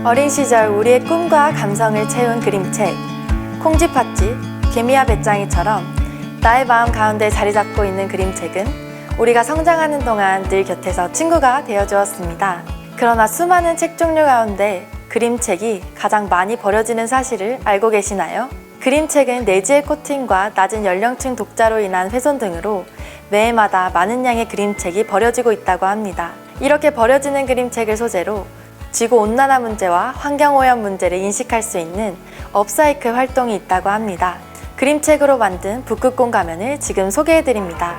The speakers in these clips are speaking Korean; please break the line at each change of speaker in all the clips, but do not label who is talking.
어린 시절 우리의 꿈과 감성을 채운 그림책 콩쥐팥쥐, 개미와 배짱이처럼 나의 마음 가운데 자리 잡고 있는 그림책은 우리가 성장하는 동안 늘 곁에서 친구가 되어주었습니다. 그러나 수많은 책 종류 가운데 그림책이 가장 많이 버려지는 사실을 알고 계시나요? 그림책은 내지의 코팅과 낮은 연령층 독자로 인한 훼손 등으로 매해마다 많은 양의 그림책이 버려지고 있다고 합니다. 이렇게 버려지는 그림책을 소재로 지구온난화 문제와 환경오염 문제를 인식할 수 있는 업사이클 활동이 있다고 합니다. 그림책으로 만든 북극곰 가면을 지금 소개해드립니다.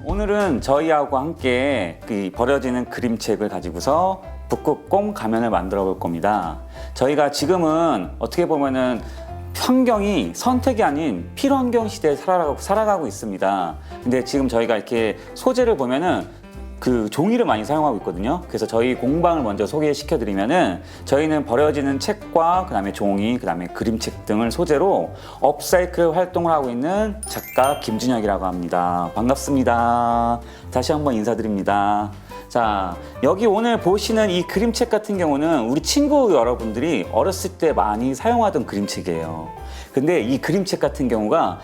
오늘은 저희하고 함께 버려지는 그림책을 가지고서 북극곰 가면을 만들어 볼 겁니다. 저희가 지금은 어떻게 보면은 환경이 선택이 아닌 필환경 시대에 살아가고 있습니다. 근데 지금 저희가 이렇게 소재를 보면은 그 종이를 많이 사용하고 있거든요. 그래서 저희 공방을 먼저 소개시켜 드리면은 저희는 버려지는 책과 그다음에 종이, 그다음에 그림책 등을 소재로 업사이클 활동을 하고 있는 작가 김준혁이라고 합니다. 반갑습니다. 다시 한번 인사드립니다. 자, 여기 오늘 보시는 이 그림책 같은 경우는 우리 친구 여러분들이 어렸을 때 많이 사용하던 그림책이에요. 근데 이 그림책 같은 경우가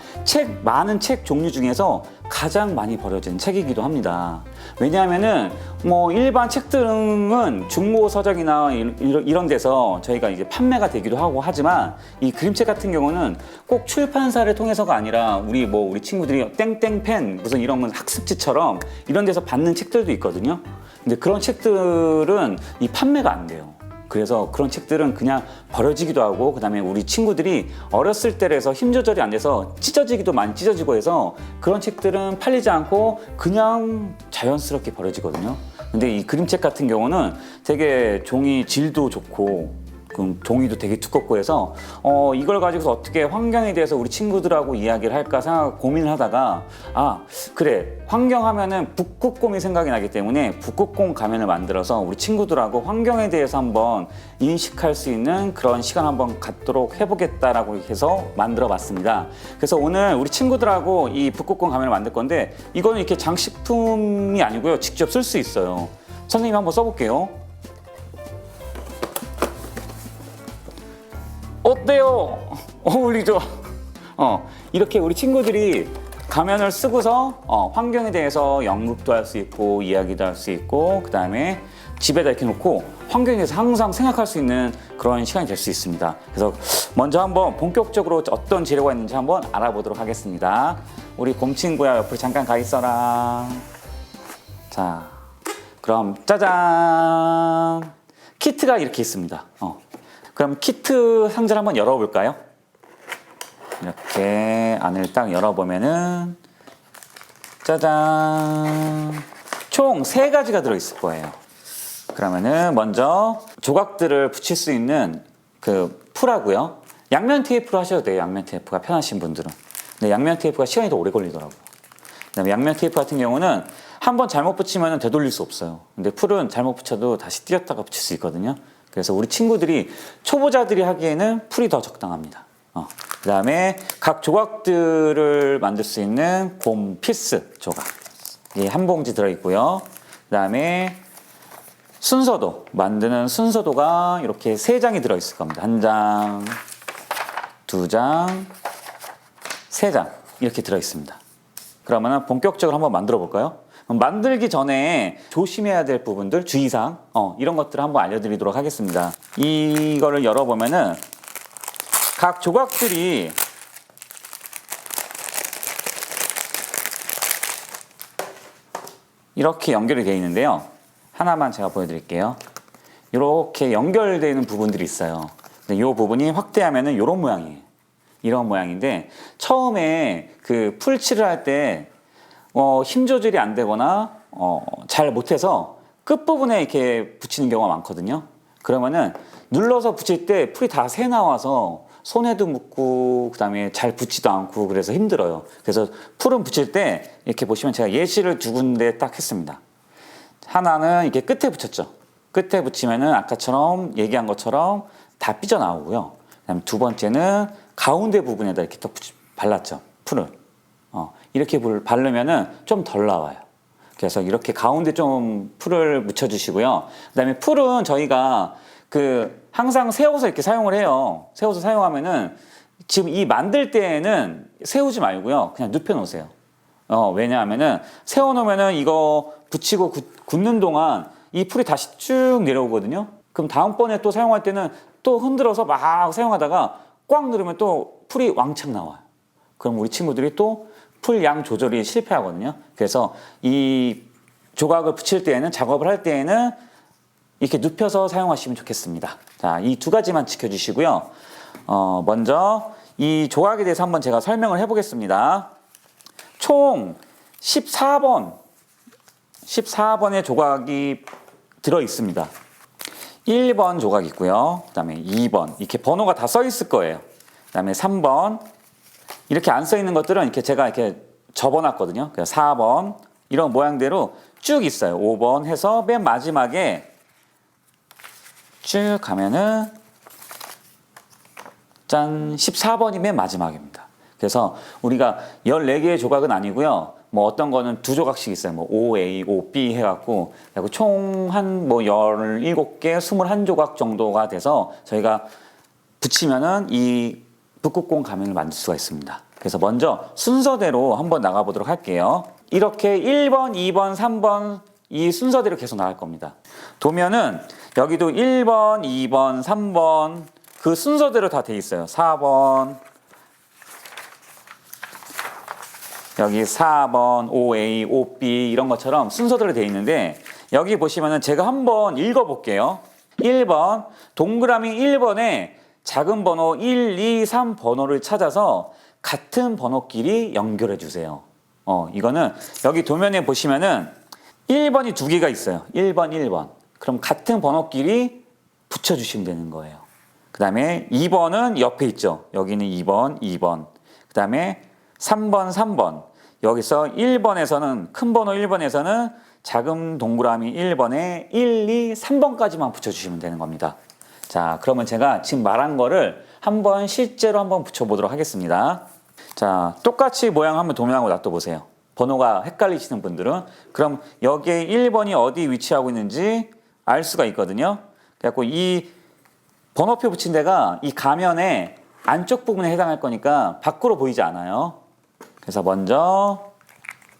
많은 책 종류 중에서 가장 많이 버려진 책이기도 합니다. 왜냐하면은 일반 책들은 중고 서적이나 이런 데서 저희가 이제 판매가 되기도 하고 하지만 이 그림책 같은 경우는 꼭 출판사를 통해서가 아니라 우리 친구들이 땡땡펜 무슨 이런 건 학습지처럼 이런 데서 받는 책들도 있거든요. 근데 그런 책들은 이 판매가 안 돼요. 그래서 그런 책들은 그냥 버려지기도 하고, 그 다음에 우리 친구들이 어렸을 때라서 힘 조절이 안 돼서 찢어지기도 많이 찢어지고 해서 그런 책들은 팔리지 않고 그냥 자연스럽게 버려지거든요. 근데 이 그림책 같은 경우는 되게 종이 질도 좋고 종이도 되게 두껍고 해서 이걸 가지고서 어떻게 환경에 대해서 우리 친구들하고 이야기를 할까 고민을 하다가 그래, 환경 하면은 북극곰이 생각이 나기 때문에 북극곰 가면을 만들어서 우리 친구들하고 환경에 대해서 한번 인식할 수 있는 그런 시간 한번 갖도록 해보겠다라고 해서 만들어 봤습니다. 그래서 오늘 우리 친구들하고 이 북극곰 가면을 만들 건데 이거는 이렇게 장식품이 아니고요, 직접 쓸 수 있어요. 선생님 한번 써볼게요. 어때요? 어울리죠? 이렇게 우리 친구들이 가면을 쓰고서 환경에 대해서 연극도 할 수 있고 이야기도 할 수 있고, 그 다음에 집에다 이렇게 놓고 환경에 대해서 항상 생각할 수 있는 그런 시간이 될 수 있습니다. 그래서 먼저 한번 본격적으로 어떤 재료가 있는지 한번 알아보도록 하겠습니다. 우리 곰 친구야, 옆으로 잠깐 가 있어라. 자, 그럼 짜잔! 키트가 이렇게 있습니다. 그럼 키트 상자를 한번 열어볼까요? 이렇게 안을 딱 열어보면은 짜잔! 총 3가지가 들어있을 거예요. 그러면은 먼저 조각들을 붙일 수 있는 그 풀하고요. 양면 테이프로 하셔도 돼요. 양면 테이프가 편하신 분들은. 근데 양면 테이프가 시간이 더 오래 걸리더라고요. 그다음에 양면 테이프 같은 경우는 한번 잘못 붙이면 되돌릴 수 없어요. 근데 풀은 잘못 붙여도 다시 띄었다가 붙일 수 있거든요. 그래서 우리 친구들이 초보자들이 하기에는 풀이 더 적당합니다. 그 다음에 각 조각들을 만들 수 있는 곰 피스 조각, 이 한 봉지 들어있고요. 그 다음에 순서도, 만드는 순서도가 이렇게 3장이 들어있을 겁니다. 1장, 2장, 3장 이렇게 들어있습니다. 그러면 본격적으로 한번 만들어 볼까요? 만들기 전에 조심해야 될 부분들, 주의사항 이런 것들을 한번 알려드리도록 하겠습니다. 이거를 열어보면은 각 조각들이 이렇게 연결이 되어 있는데요. 하나만 제가 보여드릴게요. 이렇게 연결되는 부분들이 있어요. 근데 이 부분이 확대하면은 이런 모양이에요. 이런 모양인데 처음에 그 풀칠을 할 때 힘 조절이 안 되거나 잘 못해서 끝부분에 이렇게 붙이는 경우가 많거든요. 그러면은 눌러서 붙일 때 풀이 다 새 나와서 손에도 묻고 그다음에 잘 붙지도 않고 그래서 힘들어요. 그래서 풀은 붙일 때 이렇게 보시면 제가 예시를 두 군데 딱 했습니다. 하나는 이렇게 끝에 붙였죠. 끝에 붙이면은 아까처럼 얘기한 것처럼 다 삐져나오고요. 그다음에 두 번째는 가운데 부분에다 이렇게 딱 발랐죠. 풀을. 이렇게 바르면은 좀 덜 나와요. 그래서 이렇게 가운데 좀 풀을 묻혀주시고요. 그다음에 풀은 저희가 항상 세워서 이렇게 사용을 해요. 세워서 사용하면은 지금 이 만들 때에는 세우지 말고요. 그냥 눕혀 놓으세요. 왜냐하면은 세워놓으면은 이거 붙이고 굳는 동안 이 풀이 다시 쭉 내려오거든요. 그럼 다음번에 또 사용할 때는 또 흔들어서 막 사용하다가 꽉 누르면 또 풀이 왕창 나와요. 그럼 우리 친구들이 또 풀 양 조절이 실패하거든요. 그래서 이 조각을 붙일 때에는, 작업을 할 때에는 이렇게 눕혀서 사용하시면 좋겠습니다. 자, 이 두 가지만 지켜주시고요. 먼저 이 조각에 대해서 한번 제가 설명을 해보겠습니다. 총 14번의 조각이 들어 있습니다. 1번 조각 있고요. 그 다음에 2번. 이렇게 번호가 다 써 있을 거예요. 그 다음에 3번. 이렇게 안 써 있는 것들은 이렇게 제가 이렇게 접어놨거든요. 그래서 4번. 이런 모양대로 쭉 있어요. 5번 해서 맨 마지막에 쭉 가면은 짠! 14번이 맨 마지막입니다. 그래서 우리가 14개의 조각은 아니고요. 뭐 어떤 거는 두 조각씩 있어요. 뭐 OA, OB 해갖고 총 한 뭐 17개, 21조각 정도가 돼서 저희가 붙이면은 이 북극곰 가면을 만들 수가 있습니다. 그래서 먼저 순서대로 한번 나가보도록 할게요. 이렇게 1번, 2번, 3번 이 순서대로 계속 나갈 겁니다. 도면은 여기도 1번, 2번, 3번 그 순서대로 다 돼 있어요. 4번, 여기 4번, OA, OB 이런 것처럼 순서대로 돼 있는데 여기 보시면은 제가 한번 읽어볼게요. 1번, 동그라미 1번에 작은 번호 1, 2, 3 번호를 찾아서 같은 번호끼리 연결해 주세요. 이거는 여기 도면에 보시면은 1번이 두 개가 있어요. 1번, 1번. 그럼 같은 번호끼리 붙여주시면 되는 거예요. 그 다음에 2번은 옆에 있죠. 여기는 2번, 2번. 그 다음에 3번, 3번. 여기서 1번에서는, 큰 번호 1번에서는 작은 동그라미 1번에 1, 2, 3번까지만 붙여주시면 되는 겁니다. 자, 그러면 제가 지금 말한 거를 한번 실제로 한번 붙여보도록 하겠습니다. 자, 똑같이 모양 한번 도면하고 놔둬보세요. 번호가 헷갈리시는 분들은. 그럼 여기에 1번이 어디 위치하고 있는지 알 수가 있거든요. 그래갖고 이 번호표 붙인 데가 이 가면의 안쪽 부분에 해당할 거니까 밖으로 보이지 않아요. 그래서 먼저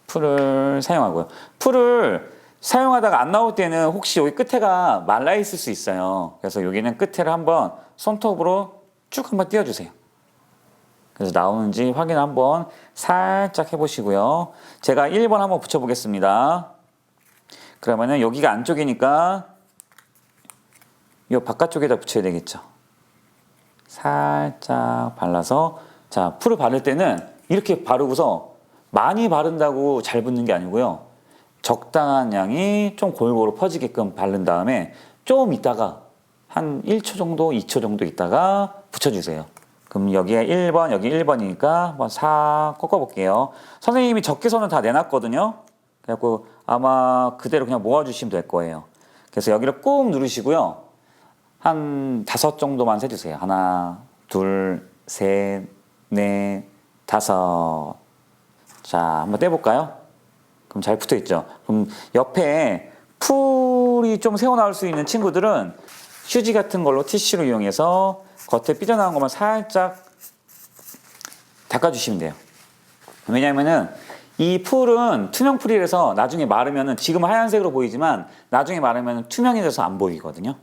풀을 사용하고요. 풀을 사용하다가 안 나올 때는 혹시 여기 끝에가 말라 있을 수 있어요. 그래서 여기는 끝에를 한번 손톱으로 쭉 한번 띄워주세요. 그래서 나오는지 확인 한번 살짝 해보시고요. 제가 1번 한번 붙여보겠습니다. 그러면은 여기가 안쪽이니까 이 바깥쪽에다 붙여야 되겠죠. 살짝 발라서, 자, 풀을 바를 때는 이렇게 바르고서 많이 바른다고 잘 붙는 게 아니고요. 적당한 양이 좀 골고루 퍼지게끔 바른 다음에 좀 있다가 한 1초 정도, 2초 정도 있다가 붙여주세요. 그럼 여기에 1번, 여기 1번이니까 한번 싹 꺾어볼게요. 선생님이 적게선은 다 내놨거든요. 그래갖고 아마 그대로 그냥 모아주시면 될 거예요. 그래서 여기를 꾹 누르시고요. 한 5 정도만 세주세요. 하나, 둘, 셋, 넷, 5. 자, 한번 떼볼까요? 그럼 잘 붙어 있죠. 그럼 옆에 풀이 좀 새어나올 수 있는 친구들은 휴지 같은 걸로 티슈로 이용해서 겉에 삐져나온 것만 살짝 닦아주시면 돼요. 왜냐면은 이 풀은 투명 풀이라서 나중에 마르면은 지금 하얀색으로 보이지만 나중에 마르면 투명해져서 안 보이거든요.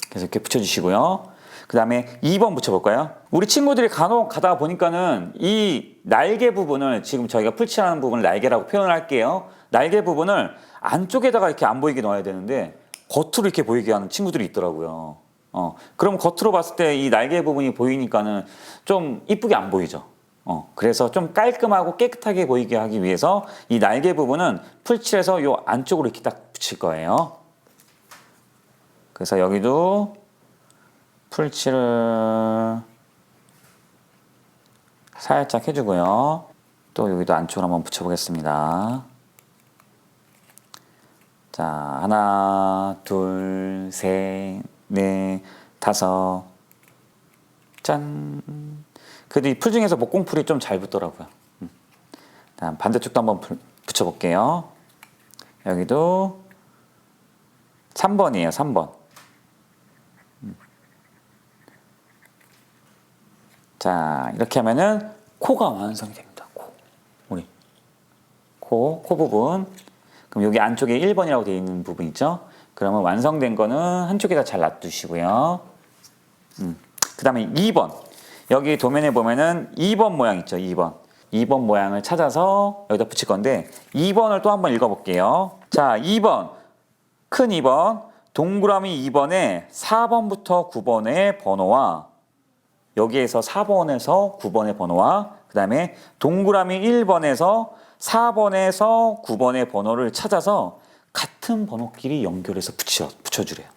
그래서 이렇게 붙여주시고요. 그 다음에 2번 붙여볼까요? 우리 친구들이 간혹 가다가 보니까는 이 날개 부분을, 지금 저희가 풀칠하는 부분을 날개라고 표현을 할게요. 날개 부분을 안쪽에다가 이렇게 안 보이게 넣어야 되는데 겉으로 이렇게 보이게 하는 친구들이 있더라고요. 그럼 겉으로 봤을 때 이 날개 부분이 보이니까는 좀 이쁘게 안 보이죠. 그래서 좀 깔끔하고 깨끗하게 보이게 하기 위해서 이 날개 부분은 풀칠해서 요 안쪽으로 이렇게 딱 붙일 거예요. 그래서 여기도 풀칠을 살짝 해주고요. 또 여기도 안쪽으로 한번 붙여보겠습니다. 자, 하나, 둘, 셋, 넷, 다섯. 짠. 그래도 이 풀 중에서 목공풀이 좀 잘 붙더라고요. 다음 반대쪽도 한번 붙여볼게요. 여기도 3번이에요. 3번. 자, 이렇게 하면은 코가 완성이 됩니다. 코. 우리 코 부분. 그럼 여기 안쪽에 1번이라고 되어 있는 부분 있죠? 그러면 완성된 거는 한쪽에다 잘 놔두시고요. 그 다음에 2번. 여기 도면에 보면은 2번 모양 있죠? 2번. 2번 모양을 찾아서 여기다 붙일 건데 2번을 또 한번 읽어볼게요. 자, 2번. 큰 2번. 동그라미 2번에 4번부터 9번의 번호와 여기에서 4번에서 9번의 번호와 그 다음에 동그라미 1번에서 4번에서 9번의 번호를 찾아서 같은 번호끼리 연결해서 붙여주래요.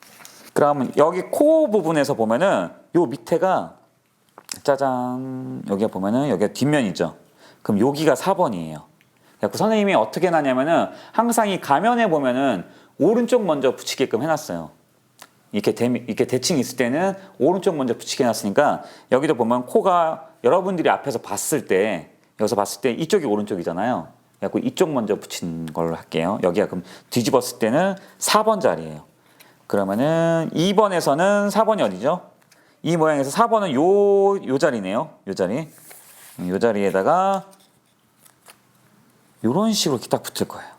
그러면 여기 코 부분에서 보면은 요 밑에가 짜잔 여기가 보면은 여기가 뒷면이죠. 그럼 여기가 4번이에요. 그래서 선생님이 어떻게 해놨냐면은 항상 이 가면에 보면은 오른쪽 먼저 붙이게끔 해놨어요. 이렇게 대칭 있을 때는 오른쪽 먼저 붙이게 해놨으니까 여기도 보면 코가 여러분들이 앞에서 봤을 때 여기서 봤을 때 이쪽이 오른쪽이잖아요. 그래서 이쪽 먼저 붙인 걸로 할게요. 여기가 그럼 뒤집었을 때는 4번 자리예요. 그러면은 2번에서는 4번이 어디죠? 이 모양에서 4번은 요 자리네요. 요 자리. 요 자리에다가 요런 식으로 이렇게 딱 붙을 거예요.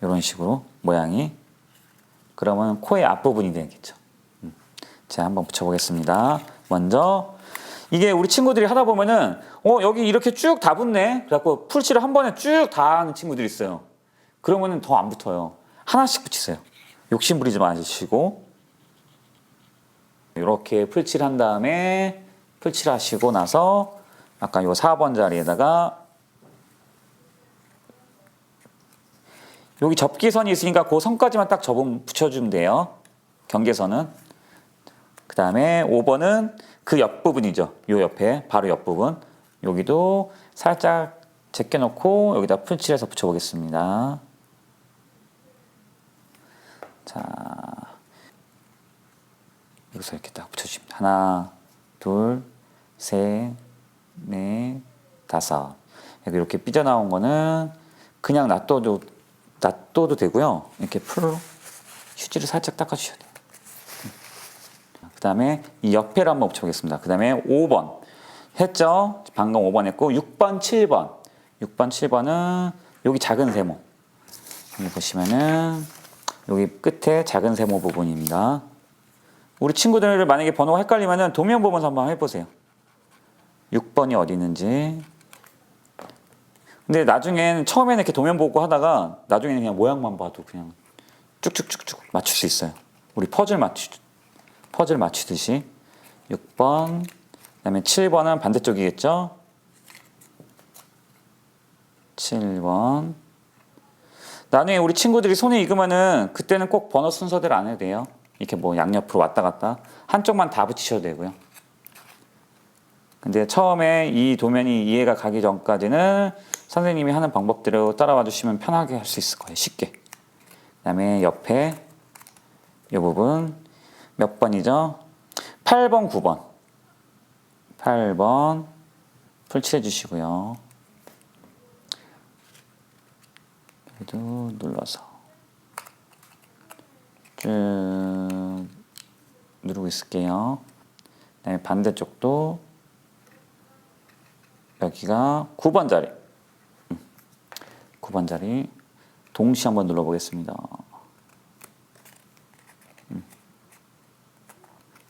요런 식으로 모양이. 그러면 코의 앞부분이 되겠죠. 자, 한번 붙여보겠습니다. 먼저 이게 우리 친구들이 하다 보면은 여기 이렇게 쭉 다 붙네. 그래갖고 풀칠을 한 번에 쭉 다 하는 친구들이 있어요. 그러면은 더 안 붙어요. 하나씩 붙이세요. 욕심 부리지 마시고 이렇게 풀칠한 다음에 풀칠하시고 나서 아까 요 4번 자리에다가 여기 접기선이 있으니까 그 선까지만 딱 붙여주면 돼요. 경계선은. 그 다음에 5번은 그 옆부분이죠. 요 옆에 바로 옆부분. 여기도 살짝 제껴놓고 여기다 풀칠해서 붙여보겠습니다. 자, 여기서 이렇게 딱 붙여줍니다. 하나, 둘, 셋, 넷, 다섯. 여기 이렇게 삐져나온 거는 그냥 놔둬도 되고요. 이렇게 풀로 휴지를 살짝 닦아주셔야 돼요. 그 다음에 이 옆에를 한번 붙여보겠습니다. 그 다음에 5번 했죠? 방금 5번 했고 6번, 7번. 6번, 7번은 여기 작은 세모. 여기 보시면은 여기 끝에 작은 세모 부분입니다. 우리 친구들 만약에 번호가 헷갈리면은 도면 보면서 한번 해보세요. 6번이 어디 있는지. 근데 나중엔 처음에는 이렇게 도면 보고 하다가 나중에는 그냥 모양만 봐도 그냥 쭉쭉쭉쭉 맞출 수 있어요. 우리 퍼즐 맞추듯이 6번, 그다음에 7번은 반대쪽이겠죠? 7번. 나중에 우리 친구들이 손에 익으면은 그때는 꼭 번호 순서대로 안 해도 돼요. 이렇게 뭐 양옆으로 왔다 갔다 한쪽만 다 붙이셔도 되고요. 근데 처음에 이 도면이 이해가 가기 전까지는 선생님이 하는 방법대로 따라와 주시면 편하게 할 수 있을 거예요. 쉽게. 그 다음에 옆에 이 부분 몇 번이죠? 8번, 9번. 8번 풀칠해 주시고요. 여기도 눌러서 쭉 누르고 있을게요. 그 다음에 반대쪽도 여기가 9번 자리. 9번 자리 동시에 한번 눌러보겠습니다.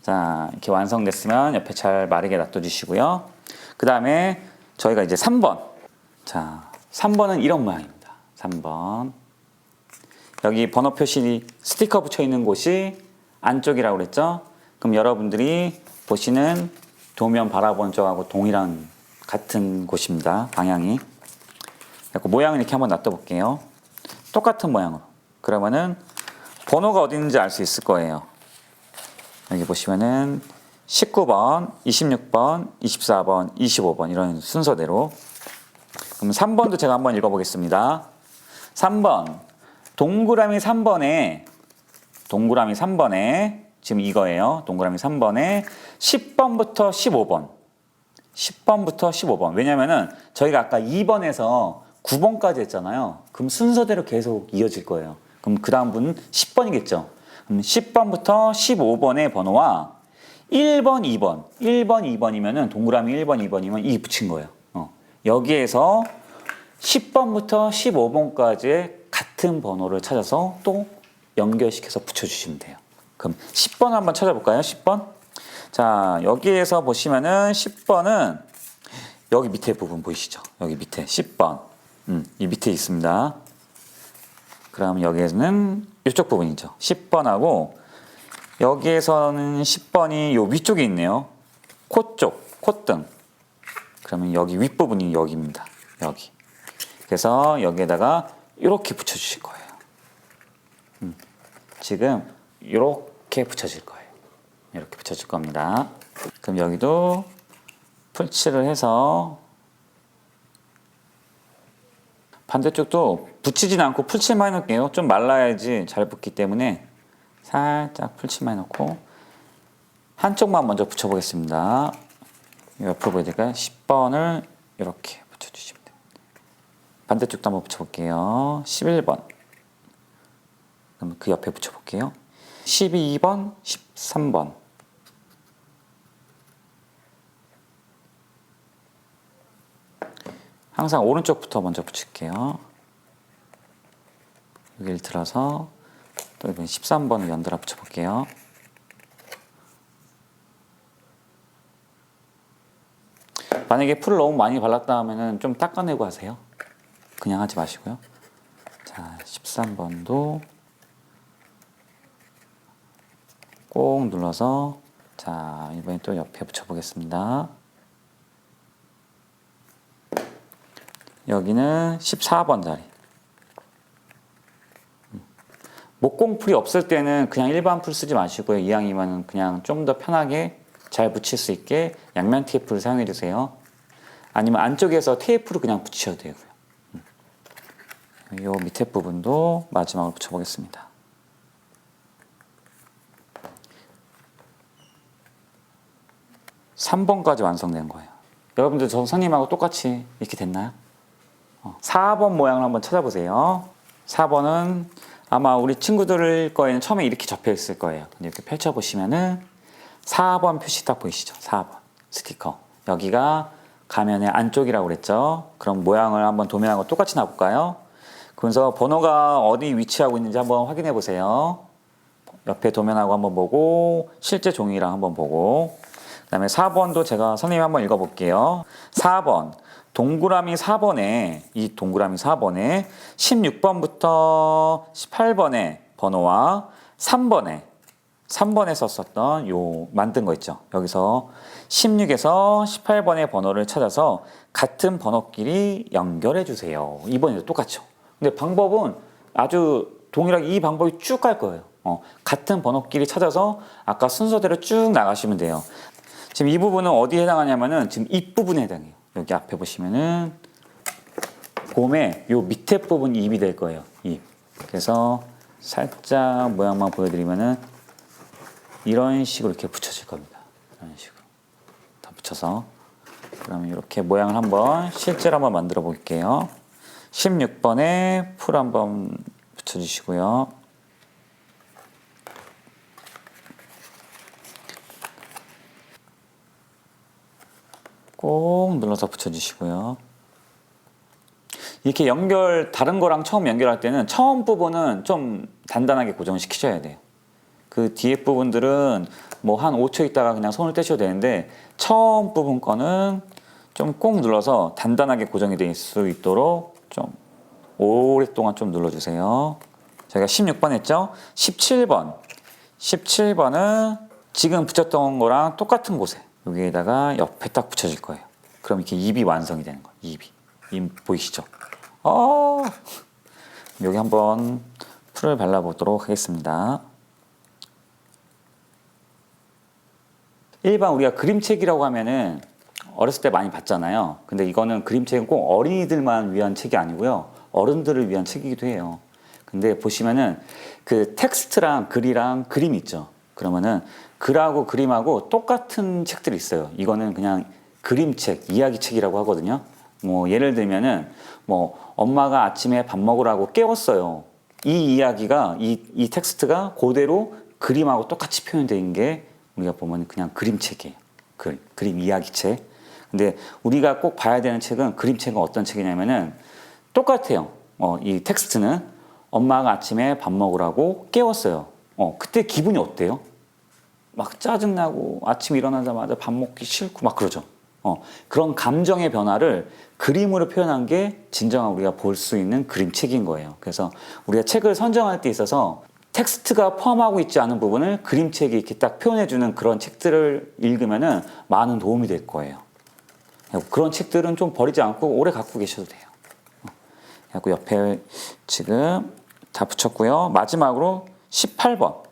자, 이렇게 완성됐으면 옆에 잘 마르게 놔둬주시고요. 그 다음에 저희가 이제 3번. 자, 3번은 이런 모양입니다. 3번. 여기 번호 표시 스티커 붙여 있는 곳이 안쪽이라고 그랬죠? 그럼 여러분들이 보시는 도면 바라본 쪽하고 동일한 같은 곳입니다. 방향이. 모양을 이렇게 한번 놔둬볼게요. 똑같은 모양으로. 그러면은 번호가 어디 있는지 알 수 있을 거예요. 여기 보시면은 19번, 26번, 24번, 25번 이런 순서대로. 그럼 3번도 제가 한번 읽어보겠습니다. 3번 동그라미 3번에 지금 이거예요. 동그라미 3번에 10번부터 15번 10번부터 15번. 왜냐면은 저희가 아까 2번에서 9번까지 했잖아요. 그럼 순서대로 계속 이어질 거예요. 그럼 그 다음 분은 10번이겠죠. 그럼 10번부터 15번의 번호와 1번, 2번이면은 동그라미 1번, 2번이면 이 붙인 거예요. 여기에서 10번부터 15번까지의 같은 번호를 찾아서 또 연결시켜서 붙여주시면 돼요. 그럼 10번 한번 찾아볼까요? 10번. 자, 여기에서 보시면은 10번은 여기 밑에 부분 보이시죠? 여기 밑에 10번. 이 밑에 있습니다. 그럼 여기에는 이쪽 부분이죠. 10번하고 여기에서는 10번이 요 위쪽에 있네요. 코 쪽, 콧등. 그러면 여기 윗부분이 여기입니다. 여기. 그래서 여기에다가 이렇게 붙여주실 거예요. 지금 이렇게 붙여질 거예요. 이렇게 붙여줄 겁니다. 그럼 여기도 풀칠을 해서 반대쪽도 붙이진 않고 풀칠만 해놓을게요. 좀 말라야지 잘 붙기 때문에 살짝 풀칠만 해놓고 한쪽만 먼저 붙여보겠습니다. 옆으로 보여드릴까요? 10번을 이렇게 붙여주시면 돼요. 반대쪽도 한번 붙여볼게요. 11번. 그럼 그 옆에 붙여볼게요. 12번, 13번. 항상 오른쪽부터 먼저 붙일게요. 여기를 들어서 또 이번 13번을 연달아 붙여볼게요. 만약에 풀을 너무 많이 발랐다 하면은 좀 닦아내고 하세요. 그냥 하지 마시고요. 자, 13번도 꼭 눌러서 자, 이번에 또 옆에 붙여보겠습니다. 여기는 14번 자리. 목공풀이 없을 때는 그냥 일반 풀 쓰지 마시고요. 이왕이면 그냥 좀 더 편하게 잘 붙일 수 있게 양면 테이프를 사용해 주세요. 아니면 안쪽에서 테이프로 그냥 붙이셔도 되고요. 이 밑에 부분도 마지막으로 붙여보겠습니다. (3번까지) 완성된 거예요. 여러분들 저 선생님하고 똑같이 이렇게 됐나요? 4번 모양을 한번 찾아보세요. 4번은 아마 우리 친구들 거에는 처음에 이렇게 접혀 있을 거예요. 근데 이렇게 펼쳐보시면은 4번 표시 딱 보이시죠? 4번 스티커. 여기가 가면의 안쪽이라고 그랬죠? 그럼 모양을 한번 도면하고 똑같이 놔볼까요? 그래서 번호가 어디 위치하고 있는지 한번 확인해 보세요. 옆에 도면하고 한번 보고 실제 종이랑 한번 보고 그 다음에 4번도 제가 선생님 한번 읽어볼게요. 4번 동그라미 4번에 이 동그라미 4번에 16번부터 18번의 번호와 3번에 썼었던 요 만든 거 있죠. 여기서 16에서 18번의 번호를 찾아서 같은 번호끼리 연결해 주세요. 이번에도 똑같죠. 근데 방법은 아주 동일하게 이 방법이 쭉 갈 거예요. 같은 번호끼리 찾아서 아까 순서대로 쭉 나가시면 돼요. 지금 이 부분은 어디에 해당하냐면은 지금 입 부분에 해당해요. 여기 앞에 보시면은 곰의 요 밑에 부분 입이 될 거예요. 입. 그래서 살짝 모양만 보여드리면은 이런 식으로 이렇게 붙여질 겁니다. 이런 식으로 다 붙여서 그러면 이렇게 모양을 한번 실제로 한번 만들어 볼게요. 16번에 풀 한번 붙여주시고요. 꼭 눌러서 붙여주시고요. 이렇게 다른 거랑 처음 연결할 때는 처음 부분은 좀 단단하게 고정시키셔야 돼요. 그 뒤에 부분들은 뭐 한 5초 있다가 그냥 손을 떼셔도 되는데 처음 부분 거는 좀 꼭 눌러서 단단하게 고정이 될 수 있도록 좀 오랫동안 좀 눌러주세요. 저희가 16번 했죠? 17번은 지금 붙였던 거랑 똑같은 곳에 여기에다가 옆에 딱 붙여질 거예요. 그럼 이렇게 입이 완성이 되는 거예요. 입 보이시죠? 여기 한번 풀을 발라보도록 하겠습니다. 일반 우리가 그림책이라고 하면은 어렸을 때 많이 봤잖아요. 근데 이거는 그림책은 꼭 어린이들만 위한 책이 아니고요. 어른들을 위한 책이기도 해요. 근데 보시면은 그 텍스트랑 글이랑 그림이 있죠. 그러면은 글하고 그림하고 똑같은 책들이 있어요. 이거는 그냥 그림책, 이야기책이라고 하거든요. 뭐 예를 들면은 뭐 엄마가 아침에 밥 먹으라고 깨웠어요. 이 이야기가 이 텍스트가 그대로 그림하고 똑같이 표현된 게 우리가 보면 그냥 그림책이에요. 그림 이야기책. 근데 우리가 꼭 봐야 되는 책은 그림책은 어떤 책이냐면은 똑같아요. 이 텍스트는 엄마가 아침에 밥 먹으라고 깨웠어요. 그때 기분이 어때요? 막 짜증나고 아침 일어나자마자 밥 먹기 싫고 막 그러죠. 그런 감정의 변화를 그림으로 표현한 게 진정한 우리가 볼 수 있는 그림책인 거예요. 그래서 우리가 책을 선정할 때 있어서 텍스트가 포함하고 있지 않은 부분을 그림책이 이렇게 딱 표현해주는 그런 책들을 읽으면은 많은 도움이 될 거예요. 그런 책들은 좀 버리지 않고 오래 갖고 계셔도 돼요. 그리고 옆에 지금 다 붙였고요. 마지막으로 18번.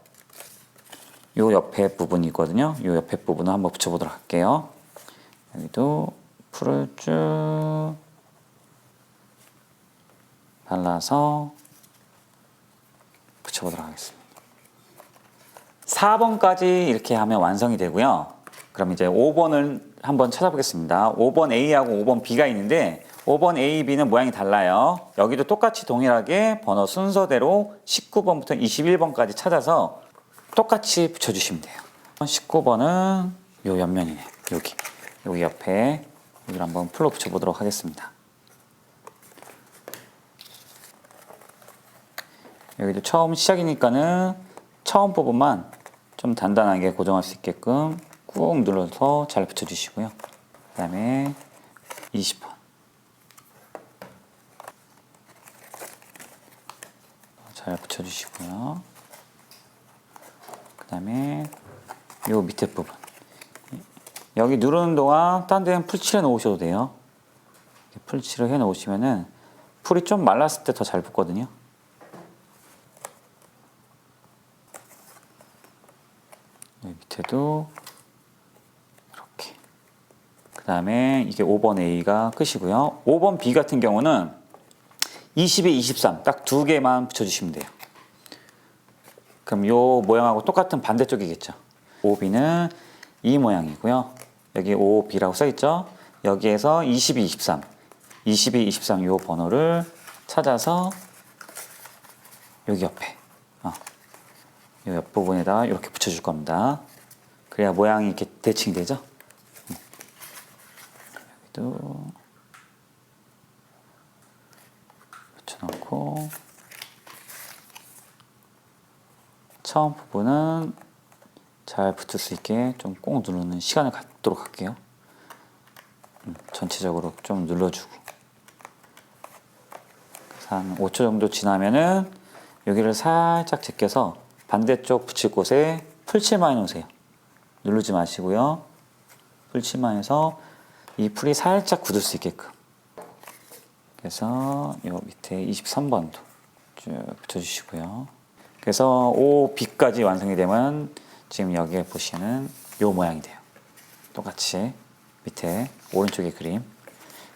요 옆에 부분이 있거든요. 요 옆에 부분을 한번 붙여보도록 할게요. 여기도 풀을 쭉 발라서 붙여보도록 하겠습니다. 4번까지 이렇게 하면 완성이 되고요. 그럼 이제 5번을 한번 찾아보겠습니다. 5번 A하고 5번 B가 있는데 5번 A, B는 모양이 달라요. 여기도 똑같이 동일하게 번호 순서대로 19번부터 21번까지 찾아서 똑같이 붙여주시면 돼요. 19번은 요 옆면이네. 여기 옆에 여기를 한번 풀로 붙여보도록 하겠습니다. 여기도 처음 시작이니까는 처음 부분만 좀 단단하게 고정할 수 있게끔 꾹 눌러서 잘 붙여주시고요. 그 다음에 20번. 잘 붙여주시고요. 그 다음에 요 밑에 부분. 여기 누르는 동안 딴 데는 풀칠해 놓으셔도 돼요. 풀칠을 해 놓으시면은 풀이 좀 말랐을 때 더 잘 붙거든요. 여기 밑에도 이렇게. 그 다음에 이게 5번 A가 끝이고요. 5번 B 같은 경우는 20에 23 딱 두 개만 붙여주시면 돼요. 그럼 요 모양하고 똑같은 반대쪽이겠죠. 5B는 이 모양이고요. 여기 5B라고 써있죠. 여기에서 22, 23 22, 23 요 번호를 찾아서 여기 옆에 요 옆부분에다가 이렇게 붙여줄 겁니다. 그래야 모양이 이렇게 대칭이 되죠. 여기도 붙여놓고 처음 부분은 잘 붙을 수 있게 좀 꼭 누르는 시간을 갖도록 할게요. 전체적으로 좀 눌러주고 한 5초 정도 지나면은 여기를 살짝 제껴서 반대쪽 붙일 곳에 풀칠만 해놓으세요. 누르지 마시고요. 풀칠만 해서 이 풀이 살짝 굳을 수 있게끔. 그래서 요 밑에 23번도 쭉 붙여주시고요. 그래서 5B까지 완성이 되면 지금 여기에 보시는 요 모양이 돼요. 똑같이 밑에 오른쪽에 그림.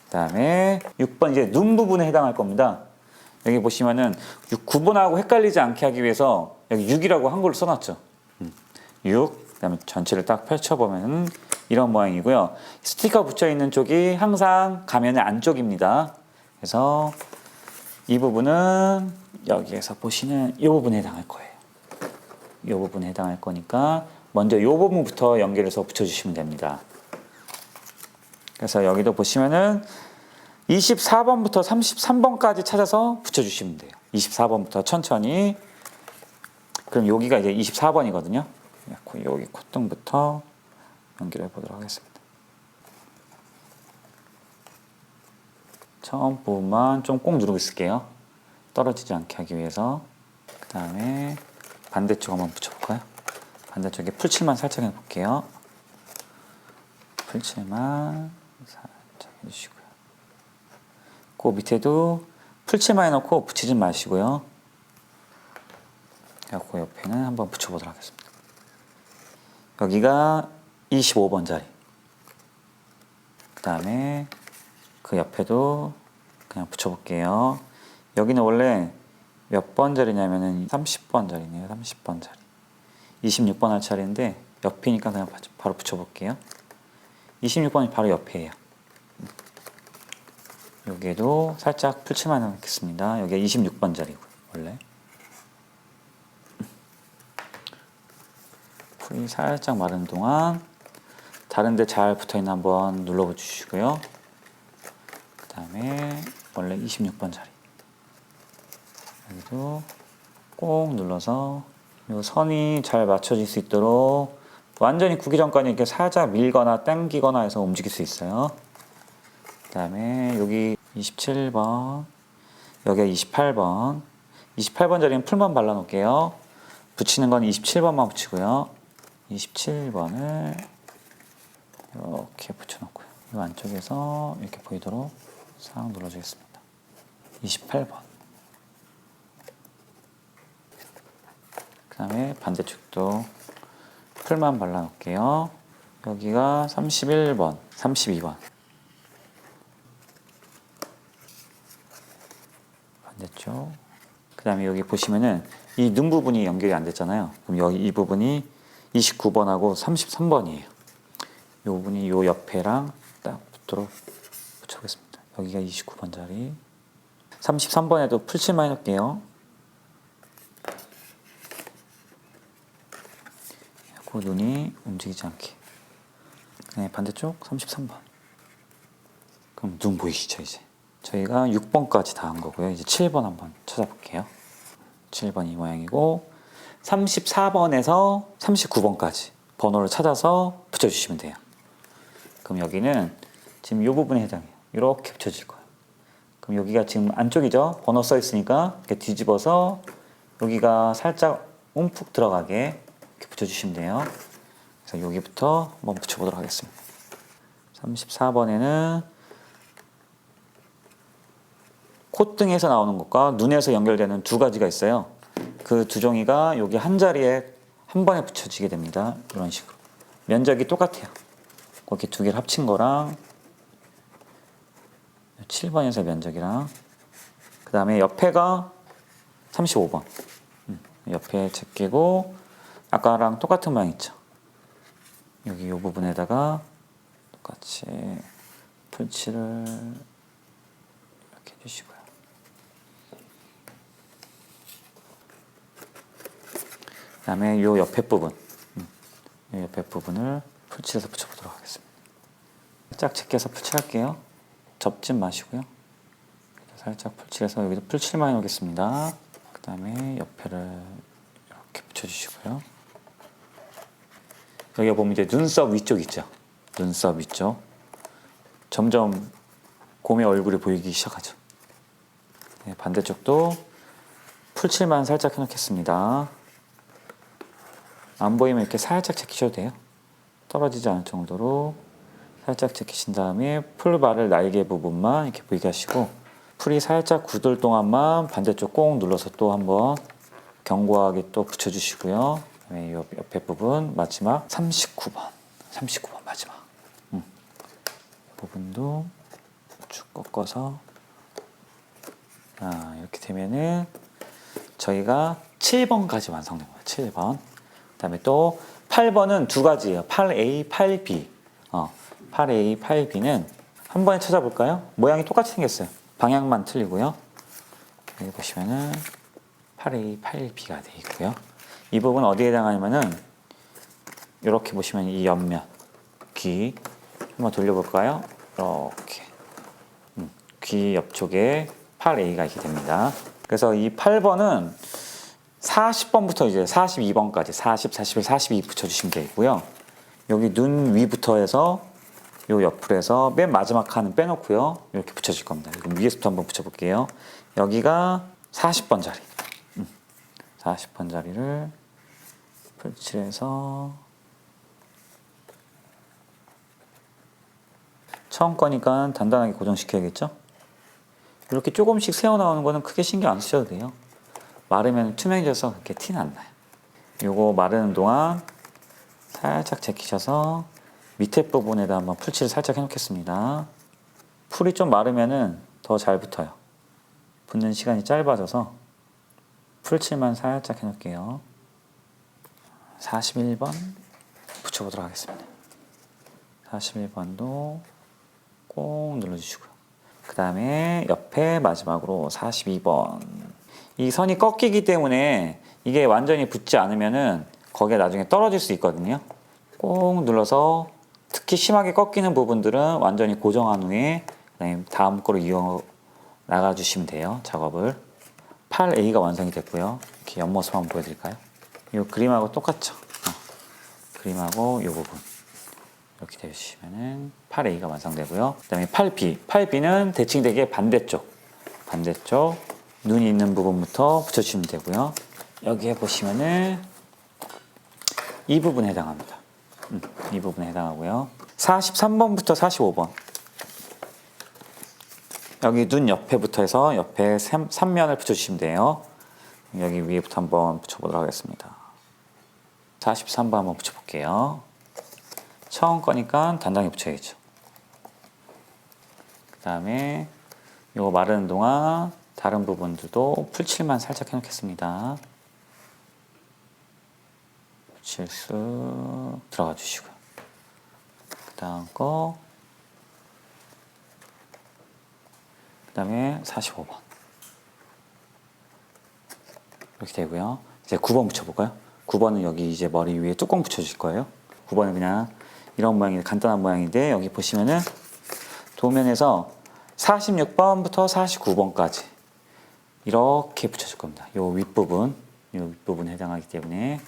그 다음에 6번 이제 눈 부분에 해당할 겁니다. 여기 보시면은 9번하고 헷갈리지 않게 하기 위해서 여기 6이라고 한글로 써놨죠. 6. 그 다음에 전체를 딱 펼쳐보면 이런 모양이고요. 스티커 붙여있는 쪽이 항상 가면의 안쪽입니다. 그래서 이 부분은 여기에서 보시는 이 부분에 해당할 거예요. 이 부분에 해당할 거니까 먼저 이 부분부터 연결해서 붙여주시면 됩니다. 그래서 여기도 보시면은 24번부터 33번까지 찾아서 붙여주시면 돼요. 24번부터 천천히. 그럼 여기가 이제 24번이거든요. 여기 콧등부터 연결해 보도록 하겠습니다. 처음 부분만 좀 꼭 누르고 있을게요. 떨어지지 않게 하기 위해서. 그 다음에 반대쪽 한번 붙여볼까요? 반대쪽에 풀칠만 살짝 해볼게요. 풀칠만 살짝 해주시고요. 그 밑에도 풀칠만 해놓고 붙이지 마시고요. 그 옆에는 한번 붙여보도록 하겠습니다. 여기가 25번 자리. 그 다음에 그 옆에도 그냥 붙여볼게요. 여기는 원래 몇 번 자리냐면은 30번 자리네요. 30번 자리. 26번 할 차례인데 옆이니까 그냥 바로 붙여볼게요. 26번이 바로 옆이에요. 여기에도 살짝 풀칠만 해놓겠습니다. 여기가 26번 자리고 원래. 풀이 살짝 마른 동안 다른데 잘 붙어있나 한번 눌러봐 주시고요. 그 다음에 원래 26번 자리. 여기도 꼭 눌러서 이 선이 잘 맞춰질 수 있도록 완전히 구기 전까지 이렇게 살짝 밀거나 당기거나 해서 움직일 수 있어요. 그 다음에 여기 27번, 여기가 28번. 28번 자리는 풀만 발라놓을게요. 붙이는 건 27번만 붙이고요. 27번을 이렇게 붙여놓고요. 이 안쪽에서 이렇게 보이도록 싹 눌러주겠습니다. 28번. 그 다음에 반대쪽도 풀만 발라놓을게요. 여기가 31번, 32번. 반대쪽. 그 다음에 여기 보시면은 이 눈 부분이 연결이 안 됐잖아요. 그럼 여기 이 부분이 29번하고 33번이에요. 이 부분이 요 옆에랑 딱 붙도록 붙여보겠습니다. 여기가 29번 자리. 33번에도 풀칠만 해놓을게요. 그 눈이 움직이지 않게. 네, 반대쪽 33번. 그럼 눈 보이시죠 이제? 저희가 6번까지 다 한 거고요. 이제 7번 한번 찾아볼게요. 7번 이 모양이고 34번에서 39번까지 번호를 찾아서 붙여주시면 돼요. 그럼 여기는 지금 이 부분에 해당해요. 이렇게 붙여질 거예요. 그럼 여기가 지금 안쪽이죠? 번호 써 있으니까 이렇게 뒤집어서 여기가 살짝 움푹 들어가게 이렇게 붙여주시면 돼요. 그래서 여기부터 한번 붙여보도록 하겠습니다. 34번에는 콧등에서 나오는 것과 눈에서 연결되는 두 가지가 있어요. 그 두 종이가 여기 한 자리에 한 번에 붙여지게 됩니다. 이런 식으로. 면적이 똑같아요. 그렇게 두 개를 합친 거랑 7번에서 면적이랑 그 다음에 옆에가 35번. 옆에 제끼고 아까랑 똑같은 모양 있죠. 여기 이 부분에다가 똑같이 풀칠을 이렇게 해주시고요. 그 다음에 이 옆에 부분, 이 옆에 부분을 풀칠해서 붙여보도록 하겠습니다. 살짝 제껴서 풀칠할게요. 접지 마시고요. 살짝 풀칠해서 여기도 풀칠만 해오겠습니다. 그 다음에 옆에를 이렇게 붙여주시고요. 여기 보면 이제 눈썹 위쪽 있죠. 눈썹 위쪽. 점점 곰의 얼굴이 보이기 시작하죠. 네, 반대쪽도 풀칠만 살짝 해놓겠습니다. 안 보이면 이렇게 살짝 제끼셔도 돼요. 떨어지지 않을 정도로 살짝 제끼신 다음에 풀발을 날개 부분만 이렇게 보이게 하시고 풀이 살짝 굳을 동안만 반대쪽 꼭 눌러서 또 한번 견고하게 또 붙여주시고요. 그다음에 이 옆에 부분 마지막 39번 마지막 이 부분도 쭉 꺾어서 이렇게 되면은 저희가 7번까지 완성된 거예요. 7번. 그다음에 또 8번은 두 가지예요. 8A, 8B. 8A, 8B는 한 번에 찾아볼까요? 모양이 똑같이 생겼어요. 방향만 틀리고요. 여기 보시면은 8A, 8B가 되어 있고요. 이 부분 어디에 해당하냐면은 이렇게 보시면 이 옆면 귀 한번 돌려볼까요? 이렇게 귀 옆쪽에 8A가 이렇게 됩니다. 그래서 이 8번은 40번부터 이제 42번까지 40, 41, 42 붙여주시면 되고요. 여기 눈 위부터 해서 요 옆으로해서 맨 마지막 칸은 빼놓고요. 이렇게 붙여질 겁니다. 그럼 위에서부터 한번 붙여볼게요. 여기가 40번 자리. 40번 자리를 풀칠해서 처음 거니까 단단하게 고정시켜야겠죠? 이렇게 조금씩 새어나오는 거는 크게 신경 안 쓰셔도 돼요. 마르면 투명해져서 그렇게 티는 안 나요. 요거 마르는 동안 살짝 제끼셔서 밑에 부분에다 한번 풀칠을 살짝 해놓겠습니다. 풀이 좀 마르면은 더 잘 붙어요. 붙는 시간이 짧아져서 풀칠만 살짝 해놓을게요. 41번 붙여보도록 하겠습니다. 41번도 꼭 눌러주시고요. 그 다음에 옆에 마지막으로 42번. 이 선이 꺾이기 때문에 이게 완전히 붙지 않으면은 거기에 나중에 떨어질 수 있거든요. 꼭 눌러서 특히 심하게 꺾이는 부분들은 완전히 고정한 후에 그다음에 다음 거로 이어 나가주시면 돼요. 작업을. 8A가 완성이 됐고요. 이렇게 옆모습 한번 보여드릴까요? 이 그림하고 똑같죠? 그림하고 이 부분 이렇게 되시면은 8A가 완성되고요. 그 다음에 8B. 8B는 대칭되게 반대쪽 눈이 있는 부분부터 붙여주시면 되고요. 여기에 보시면은 이 부분에 해당합니다. 이 부분에 해당하고요. 43번부터 45번. 여기 눈 옆에부터 해서 옆에 3면을 붙여주시면 돼요. 여기 위에부터 한번 붙여보도록 하겠습니다. 43번 한번 붙여볼게요. 처음 거니까 단단히 붙여야죠. 그 다음에 이거 마르는 동안 다른 부분들도 풀칠만 살짝 해놓겠습니다. 풀칠 쓱 들어가 주시고요. 그 다음 거, 그 다음에 45번. 이렇게 되고요. 이제 9번 붙여볼까요? 9번은 여기 이제 머리 위에 뚜껑 붙여줄 거예요. 9번은 그냥 이런 모양이 간단한 모양인데 여기 보시면은 도면에서 46번부터 49번까지 이렇게 붙여줄 겁니다. 요 윗부분에 해당하기 때문에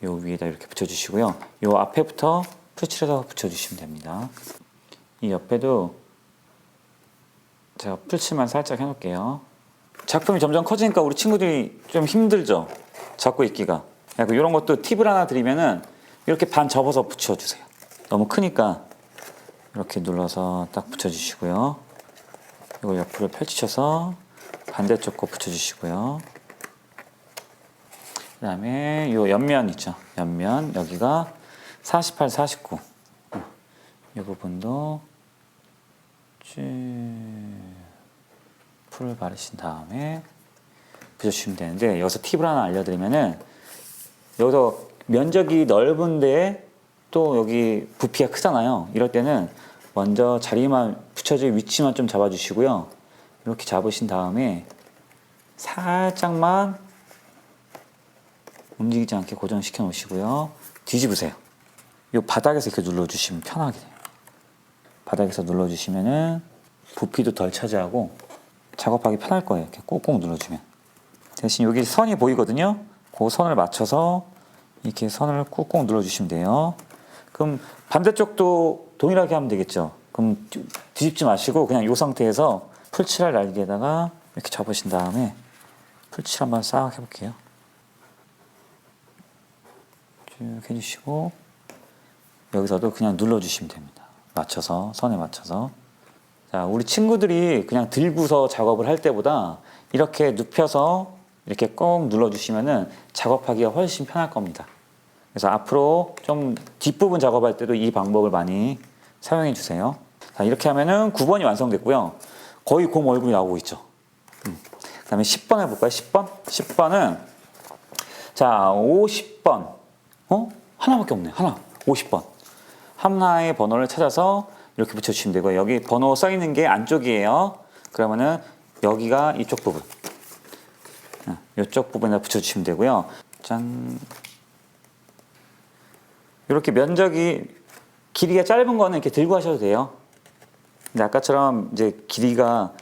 요 위에다 이렇게 붙여주시고요. 요 앞에부터 풀칠해서 붙여주시면 됩니다. 이 옆에도 제가 풀칠만 살짝 해놓을게요. 작품이 점점 커지니까 우리 친구들이 좀 힘들죠? 잡고 있기가. 이런 것도 팁을 하나 드리면은 이렇게 반 접어서 붙여주세요. 너무 크니까 이렇게 눌러서 딱 붙여주시고요. 이걸 옆으로 펼치셔서 반대쪽 거 붙여주시고요. 그 다음에 요 옆면 있죠? 옆면 여기가 48, 49. 이 부분도 쭉 풀을 바르신 다음에 붙여주시면 되는데 여기서 팁을 하나 알려드리면은 여기서 면적이 넓은데 또 여기 부피가 크잖아요. 이럴 때는 먼저 자리만 붙여질 위치만 좀 잡아주시고요. 이렇게 잡으신 다음에 살짝만 움직이지 않게 고정시켜 놓으시고요. 뒤집으세요. 이 바닥에서 이렇게 눌러주시면 편하게 돼요. 바닥에서 눌러주시면은 부피도 덜 차지하고 작업하기 편할 거예요. 이렇게 꾹꾹 눌러주면. 대신 여기 선이 보이거든요. 그 선을 맞춰서 이렇게 선을 꾹꾹 눌러주시면 돼요. 그럼 반대쪽도 동일하게 하면 되겠죠. 그럼 뒤집지 마시고 그냥 이 상태에서 풀칠할 날개에다가 이렇게 잡으신 다음에 풀칠 한번 싹 해볼게요. 쭉 해주시고 여기서도 그냥 눌러주시면 됩니다. 맞춰서 선에 맞춰서. 자, 우리 친구들이 그냥 들고서 작업을 할 때보다 이렇게 눕혀서 이렇게 꼭 눌러주시면은 작업하기가 훨씬 편할 겁니다. 그래서 앞으로 좀 뒷부분 작업할 때도 이 방법을 많이 사용해 주세요. 자, 이렇게 하면은 9번이 완성됐고요. 거의 곰 얼굴이 나오고 있죠. 그 다음에 10번 해볼까요? 10번? 10번은 자, 50번. 하나밖에 없네. 하나. 50번. 하나의 번호를 찾아서 이렇게 붙여주시면 되고요. 여기 번호 써 있는 게 안쪽이에요. 그러면은 여기가 이쪽 부분. 이쪽 부분에다 붙여주시면 되고요. 짠. 이렇게 면적이 길이가 짧은 거는 이렇게 들고 하셔도 돼요. 근데 아까처럼 이제 길이가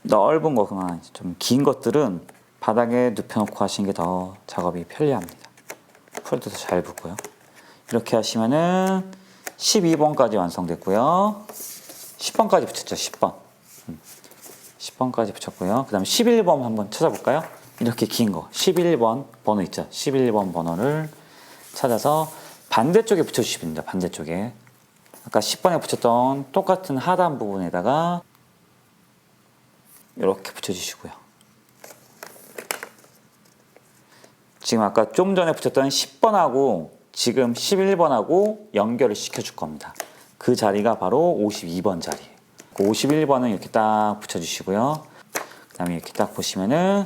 넓은 거나 좀 긴 것들은 바닥에 눕혀놓고 하시는 게 더 작업이 편리합니다. 풀도 더 잘 붙고요. 이렇게 하시면은 12번까지 완성됐고요. 10번까지 붙였죠. 10번. 10번까지 붙였고요. 그 다음에 11번 한번 찾아볼까요? 이렇게 긴 거. 11번 번호 있죠. 11번 번호를 찾아서 반대쪽에 붙여주시면 됩니다. 반대쪽에. 아까 10번에 붙였던 똑같은 하단 부분에다가 이렇게 붙여주시고요. 지금 아까 좀 전에 붙였던 10번하고 지금 11번하고 연결을 시켜줄 겁니다. 그 자리가 바로 52번 자리예요. 51번은 이렇게 딱 붙여주시고요. 그 다음에 이렇게 딱 보시면은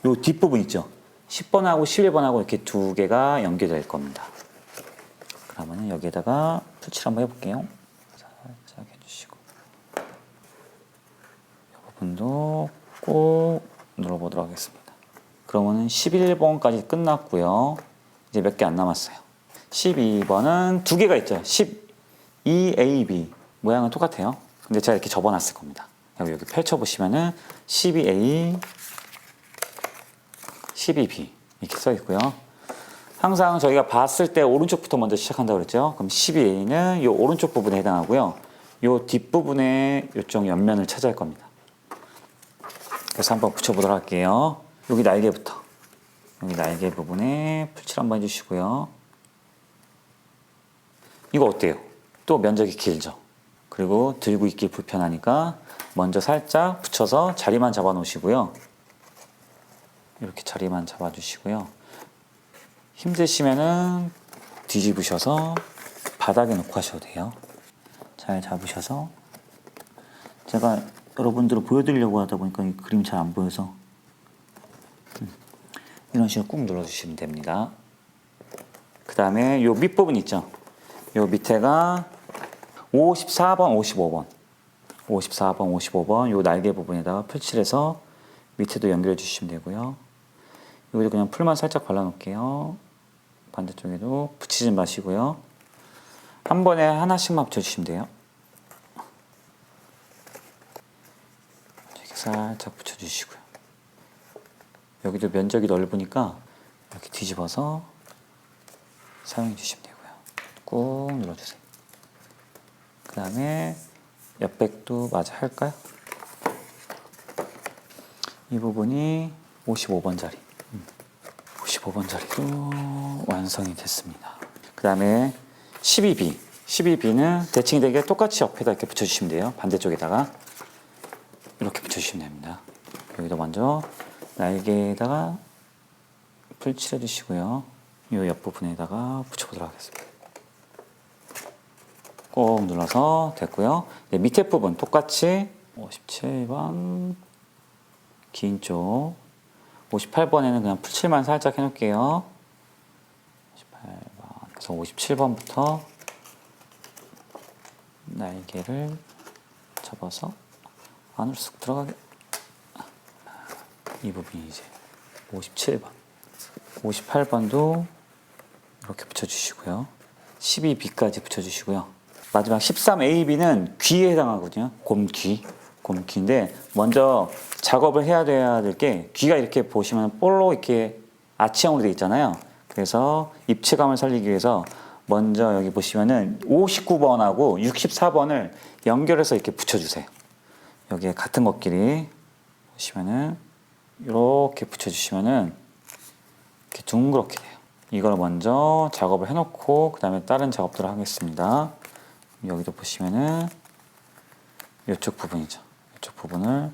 요 뒷부분 있죠? 10번하고 11번하고 이렇게 두 개가 연결될 겁니다. 그러면 여기에다가 풀칠 한번 해볼게요. 살짝 해주시고 이 부분도 꼭 눌러보도록 하겠습니다. 그러면은 11번까지 끝났고요. 이제 몇 개 안 남았어요. 12번은 두 개가 있죠. 12AB 모양은 똑같아요. 근데 제가 이렇게 접어놨을 겁니다. 여기 펼쳐보시면은 12A, 12B 이렇게 써 있고요. 항상 저희가 봤을 때 오른쪽부터 먼저 시작한다고 그랬죠. 그럼 12A는 이 오른쪽 부분에 해당하고요. 이 뒷부분에 이쪽 옆면을 차지할 겁니다. 그래서 한번 붙여보도록 할게요. 여기 날개부터. 여기 날개 부분에 풀칠 한번 해주시고요. 이거 어때요? 또 면적이 길죠? 그리고 들고 있기 불편하니까 먼저 살짝 붙여서 자리만 잡아 놓으시고요. 이렇게 자리만 잡아 주시고요. 힘드시면은 뒤집으셔서 바닥에 놓고 하셔도 돼요. 잘 잡으셔서 제가 여러분들을 보여드리려고 하다 보니까 이 그림 잘 안 보여서 이런 식으로 꾹 눌러주시면 됩니다. 그 다음에 요 밑부분 있죠? 요 밑에가 54번, 55번 54번, 55번 요 날개 부분에다가 풀칠해서 밑에도 연결해 주시면 되고요. 여기도 그냥 풀만 살짝 발라 놓을게요. 반대쪽에도 붙이지 마시고요. 한 번에 하나씩만 붙여주시면 돼요. 이렇게 살짝 붙여주시고요. 여기도 면적이 넓으니까 이렇게 뒤집어서 사용해 주시면 되고요. 꾹 눌러주세요. 그 다음에 옆백도 마저 할까요? 이 부분이 55번 자리. 55번 자리도 완성이 됐습니다. 그 다음에 12B. 12B는 대칭이 되게 똑같이 옆에다 이렇게 붙여주시면 돼요. 반대쪽에다가 이렇게 붙여주시면 됩니다. 여기도 먼저 날개에다가 풀칠해 주시고요. 이 옆부분에다가 붙여보도록 하겠습니다. 꼭 눌러서 됐고요. 네, 밑에 부분 똑같이 57번 긴 쪽 58번에는 그냥 풀칠만 살짝 해놓을게요. 58번 그래서 57번부터 날개를 접어서 안으로 쑥 들어가게 이 부분이 이제 57번 58번도 이렇게 붙여주시고요. 12B까지 붙여주시고요. 마지막 13AB는 귀에 해당하거든요. 곰귀인데 먼저 작업을 해야 될 게 귀가 이렇게 보시면 볼로 이렇게 아치형으로 되어 있잖아요. 그래서 입체감을 살리기 위해서 먼저 여기 보시면은 59번하고 64번을 연결해서 이렇게 붙여주세요. 여기에 같은 것끼리 보시면은 이렇게 붙여주시면은 이렇게 둥그렇게 돼요. 이걸 먼저 작업을 해놓고 그 다음에 다른 작업들을 하겠습니다. 여기도 보시면은 이쪽 부분이죠. 이쪽 부분을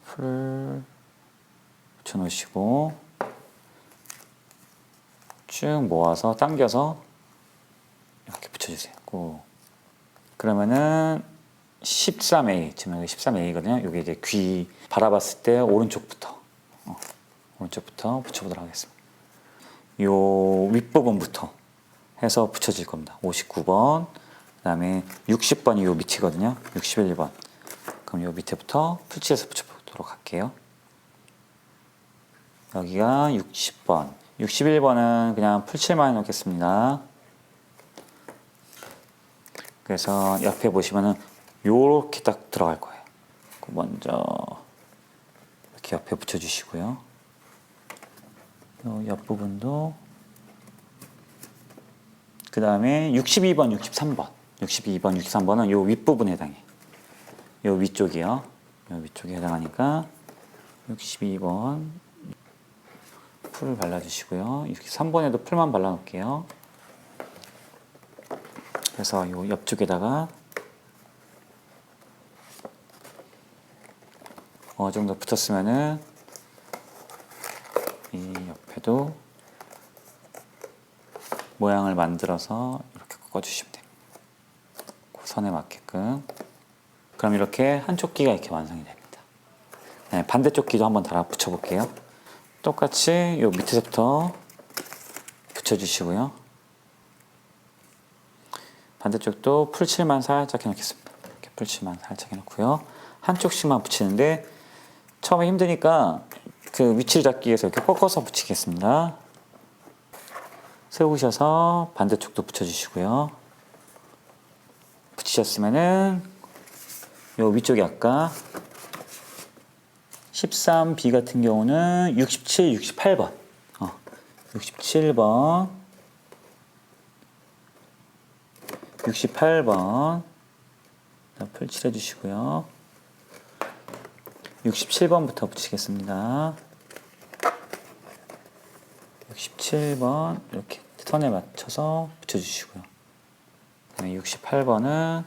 풀을 붙여놓으시고 쭉 모아서 당겨서 이렇게 붙여주세요. 그러면은 13A, 지금 여기 13A거든요. 여기 이제 귀 바라봤을 때 오른쪽부터 붙여보도록 하겠습니다. 요 윗부분부터 해서 붙여질 겁니다. 59번, 그 다음에 60번이 요 밑이거든요. 61번. 그럼 요 밑에부터 풀칠해서 붙여보도록 할게요. 여기가 60번. 61번은 그냥 풀칠만 해놓겠습니다. 그래서 옆에 보시면은 요렇게 딱 들어갈 거예요. 먼저 이렇게 옆에 붙여주시고요. 요 옆부분도 그 다음에 62번, 63번 62번, 63번은 요 윗부분에 해당해요. 요 위쪽이요. 요 위쪽에 해당하니까 62번 풀을 발라주시고요. 63번에도 풀만 발라놓을게요. 그래서 요 옆쪽에다가 어느 정도 붙었으면은 이 옆에도 모양을 만들어서 이렇게 꺾어주시면 됩니다. 그 선에 맞게끔. 그럼 이렇게 한쪽 귀가 이렇게 완성이 됩니다. 네, 반대쪽 귀도 한번 달아 붙여볼게요. 똑같이 요 밑에서부터 붙여주시고요. 반대쪽도 풀칠만 살짝 해놓겠습니다. 이렇게 풀칠만 살짝 해놓고요. 한쪽씩만 붙이는데 처음에 힘드니까 그 위치를 잡기 위해서 이렇게 꺾어서 붙이겠습니다. 세우셔서 반대쪽도 붙여주시고요. 붙이셨으면은 요 위쪽에 아까 13B 같은 경우는 67, 68번 67번 68번 풀칠해 주시고요. 67번부터 붙이겠습니다. 67번 이렇게 선에 맞춰서 붙여주시고요. 68번은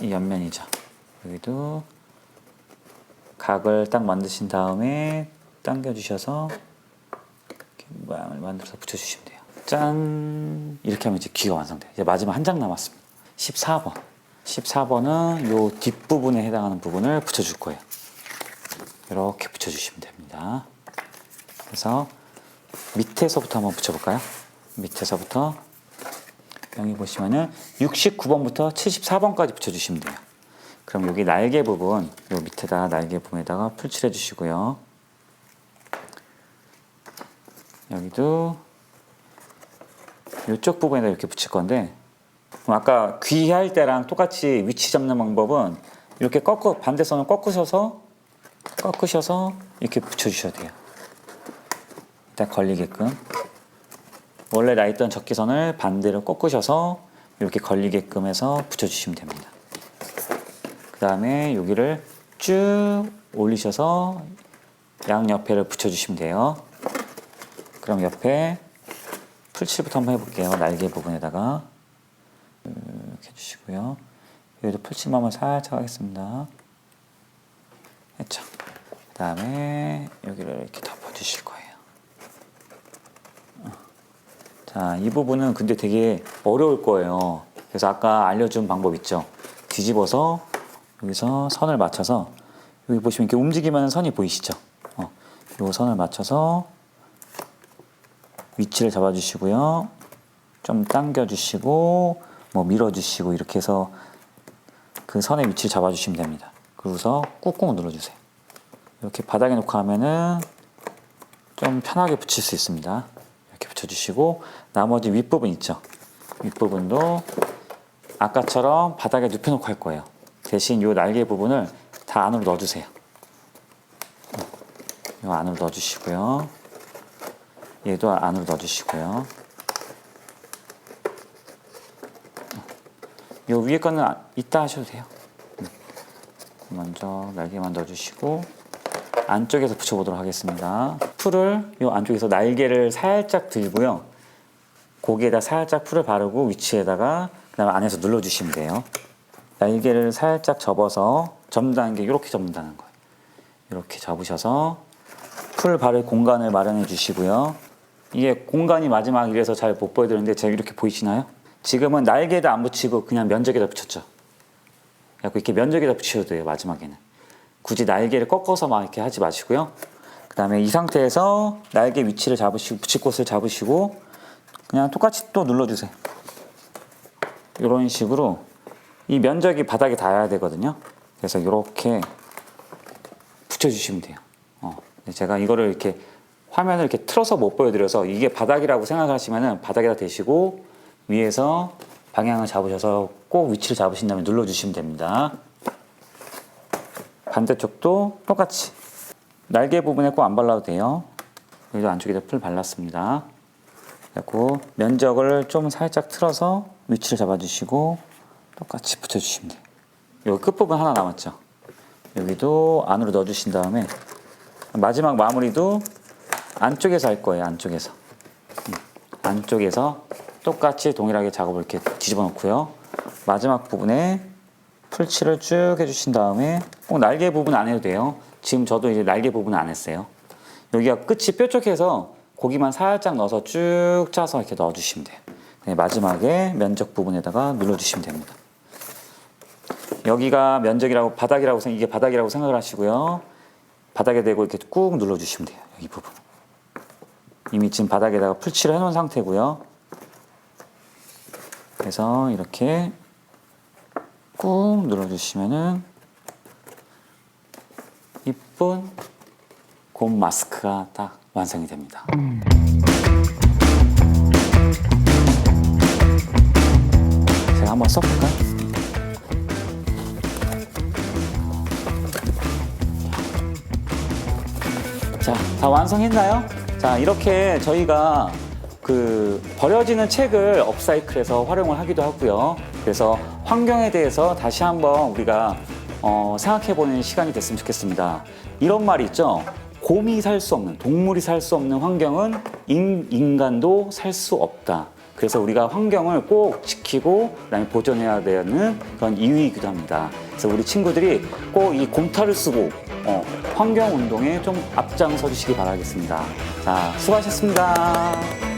이 옆면이죠. 여기도 각을 딱 만드신 다음에 당겨주셔서 이렇게 모양을 만들어서 붙여주시면 돼요. 짠! 이렇게 하면 이제 귀가 완성돼요. 이제 마지막 한 장 남았습니다. 14번. 14번은 요 뒷부분에 해당하는 부분을 붙여줄 거예요. 이렇게 붙여주시면 됩니다. 그래서 밑에서부터 한번 붙여볼까요? 밑에서부터 여기 보시면은 69번부터 74번까지 붙여주시면 돼요. 그럼 여기 날개 부분, 요 밑에다 날개 부분에다가 풀칠해 주시고요. 여기도 이쪽 부분에다 이렇게 붙일 건데, 아까 귀 할 때랑 똑같이 위치 잡는 방법은 이렇게 반대선을 꺾으셔서 이렇게 붙여주셔야 돼요. 일단 걸리게끔. 원래 나 있던 적기선을 반대로 꺾으셔서 이렇게 걸리게끔 해서 붙여주시면 됩니다. 그 다음에 여기를 쭉 올리셔서 양옆에를 붙여주시면 돼요. 그럼 옆에 풀칠부터 한번 해볼게요. 날개 부분에다가 이렇게 해주시고요. 여기도 풀칠만 한번 살짝 하겠습니다. 했죠. 그 다음에 여기를 이렇게 덮어주실 거예요. 자, 이 부분은 근데 되게 어려울 거예요. 그래서 아까 알려준 방법 있죠. 뒤집어서 여기서 선을 맞춰서 여기 보시면 이렇게 움직이면 선이 보이시죠? 이 선을 맞춰서 위치를 잡아주시고요. 좀 당겨주시고 뭐 밀어주시고 이렇게 해서 그 선의 위치를 잡아주시면 됩니다. 그러고서 꾹꾹 눌러주세요. 이렇게 바닥에 놓고 하면은 좀 편하게 붙일 수 있습니다. 이렇게 붙여주시고 나머지 윗부분 있죠? 윗부분도 아까처럼 바닥에 눕혀놓고 할 거예요. 대신 이 날개 부분을 다 안으로 넣어주세요. 이 안으로 넣어주시고요. 얘도 안으로 넣어주시고요. 이 위에 거는 이따 하셔도 돼요. 먼저 날개만 넣어주시고 안쪽에서 붙여보도록 하겠습니다. 풀을 이 안쪽에서 날개를 살짝 들고요. 고기에다 살짝 풀을 바르고 위치에다가 그 다음에 안에서 눌러주시면 돼요. 날개를 살짝 접어서 접는다는 게 이렇게 접는다는 거예요. 이렇게 접으셔서 풀 바를 공간을 마련해 주시고요. 이게 공간이 마지막 이래서 잘 못 보여드리는데 제가 이렇게 보이시나요? 지금은 날개에다 안 붙이고 그냥 면적에다 붙였죠. 그래서 이렇게 면적에다 붙여도 돼요. 마지막에는 굳이 날개를 꺾어서 막 이렇게 하지 마시고요. 그 다음에 이 상태에서 날개 위치를 잡으시고 붙일 곳을 잡으시고 그냥 똑같이 또 눌러주세요. 이런 식으로 이 면적이 바닥에 닿아야 되거든요. 그래서 이렇게 붙여주시면 돼요. 제가 이거를 이렇게 화면을 이렇게 틀어서 못 보여드려서 이게 바닥이라고 생각하시면은 바닥에다 대시고 위에서 방향을 잡으셔서 꼭 위치를 잡으신 다음에 눌러주시면 됩니다. 반대쪽도 똑같이 날개 부분에 꼭 안 발라도 돼요. 여기도 안쪽에다 풀 발랐습니다. 그리고 면적을 좀 살짝 틀어서 위치를 잡아주시고 똑같이 붙여주시면 돼요. 여기 끝부분 하나 남았죠. 여기도 안으로 넣어주신 다음에 마지막 마무리도 안쪽에서 할 거예요. 안쪽에서. 안쪽에서 똑같이 동일하게 작업을 이렇게 뒤집어 놓고요. 마지막 부분에 풀칠을 쭉 해주신 다음에 꼭 날개 부분 안 해도 돼요. 지금 저도 이제 날개 부분 안 했어요. 여기가 끝이 뾰족해서 고기만 살짝 넣어서 쭉 짜서 이렇게 넣어주시면 돼요. 네, 마지막에 면적 부분에다가 눌러주시면 됩니다. 여기가 면적이라고 이게 바닥이라고 생각을 하시고요. 바닥에 대고 이렇게 꾹 눌러주시면 돼요. 이 부분. 이미 지금 바닥에다가 풀칠을 해놓은 상태고요. 그래서 이렇게 꾹 눌러주시면은 이쁜 곰 마스크가 딱 완성이 됩니다. 제가 한번 써볼까요? 자, 다 완성했나요? 자, 이렇게 저희가 그 버려지는 책을 업사이클해서 활용을 하기도 하고요. 그래서 환경에 대해서 다시 한번 우리가 생각해보는 시간이 됐으면 좋겠습니다. 이런 말이 있죠. 곰이 살 수 없는, 동물이 살 수 없는 환경은 인간도 살 수 없다. 그래서 우리가 환경을 꼭 지키고 그다음에 보존해야 되는 그런 이유이기도 합니다. 그래서 우리 친구들이 꼭 이 곰탈을 쓰고 환경 운동에 좀 앞장서 주시기 바라겠습니다. 자, 수고하셨습니다.